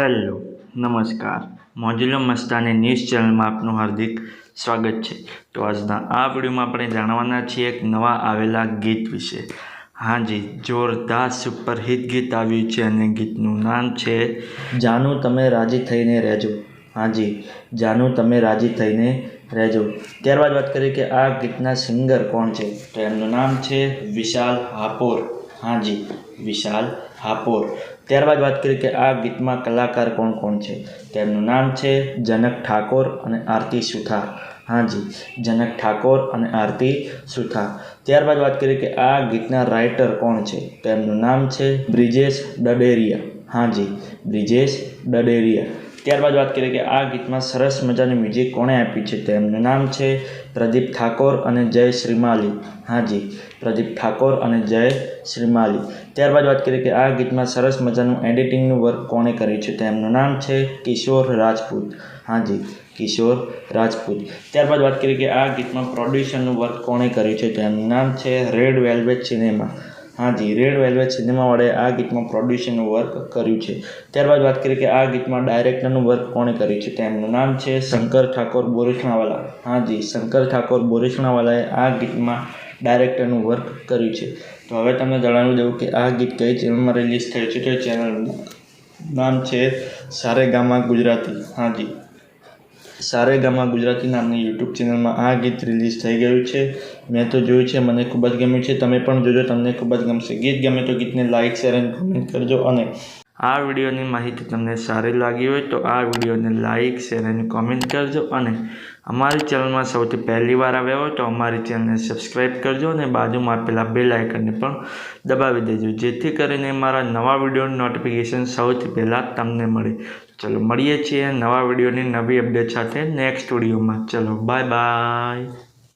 Hello નમસ્કાર મોજુલો Mastani news ચેનલમાં આપનું હાર્દિક સ્વાગત છે। તો આજના આ વિડીયોમાં આપણે જાણવાના છીએ એક નવા આવેલા ગીત વિશે। हाँ जी, જોરદાર સુપરહિટ ગીત આવ્યું છે અને ગીતનું નામ છે જાનું તમે રાજી થઈને રહેજો। हाँ जी, જાનું તમે રાજી થઈને રહેજો। ત્યારબાદ વાત કરીએ કે આ ગીતના સિંગર કોણ છે, તો એમનું નામ છે વિશાલ હાપોર। हाँ जी, વિશાલ હાપોર। ત્યારબાદ વાત કરીએ કે આ ગીતમાં કલાકાર કોણ કોણ છે, તેમનું નામ છે જનક ઠાકોર અને આરતી સુથાર। हाँ जी, જનક ઠાકોર અને આરતી સુથાર। ત્યારબાદ વાત કરીએ કે આ ગીતના રાઇટર કોણ છે, તેમનું નામ છે બ્રિજેશ ડડેરિયા। हाँ जी, બ્રિજેશ ડડેરિયા। ત્યારબાદ વાત કરીએ કે આ ગીતમાં સરસ મજાની મ્યુઝિક કોણે આપી છે, તેમનું નામ છે પ્રદીપ ઠાકોર અને જય શ્રીમાલી। हाँ जी, પ્રદીપ ઠાકોર અને જય શ્રીમાલી। ત્યારબાદ વાત કરીએ કે આ ગીતમાં સરસ મજાનું એડિટિંગનું વર્ક કોણે કર્યું છે, તેમનું નામ છે કિશોર રાજપૂત। हाँ जी, કિશોર રાજપૂત। ત્યારબાદ વાત કરીએ કે આ ગીતમાં પ્રોડ્યુસરનું વર્ક કોણે કર્યું છે, તેમનું નામ છે રેડ વેલ્વેટ સિનેમા। हाँ जी, રેડ વેલ્વેટ સિનેમાવાળાએ આ ગીતમાં પ્રોડ્યુસરનું વર્ક કર્યું છે। ત્યારબાદ વાત કરીએ કે આ ગીતમાં ડાયરેક્ટરનું વર્ક કોણે કર્યું છે, તેમનું નામ છે શંકર ઠાકોર બોરીસણાવાલા। हाँ जी, શંકર ઠાકોર બોરીસણાવાલાએ આ ગીતમાં ડાયરેક્ટરનું વર્ક કર્યું છે। તો હવે તમને જણાવી દઉં કે આ ગીત કઈ ચેનલમાં રિલીઝ થયું છે, તો ચેનલનું નામ છે સારેગામા ગુજરાતી। हाँ जी, સારેગામા ગુજરાતી નામની યુટ્યુબ ચેનલમાં આ ગીત રિલીઝ થઈ ગયું છે। મેં તો જોયું છે, મને ખૂબ જ ગમ્યું છે, તમે પણ જોજો, તમને ખૂબ જ ગમશે। ગીત ગમે તો ગીતને લાઇક શેર અને કોમેન્ટ કરજો અને આ વિડીયોની માહિતી તમને સારી લાગી હોય તો આ વિડીયોને લાઇક શેર અને કોમેન્ટ કરજો અને અમારી ચેનલમાં સૌથી પહેલી વાર આવ્યા હોય તો અમારી ચેનલને સબસ્ક્રાઈબ કરજો અને બાજુમાં આપેલા બેલ આઇકનને પણ દબાવી દેજો, જેથી કરીને મારા નવા વિડીયોની નોટિફિકેશન સૌથી પહેલાં તમને મળે। ચલો મળીએ છીએ નવા વિડીયોની નવી અપડેટ સાથે નેક્સ્ટ વિડીયોમાં। ચલો બાય બાય।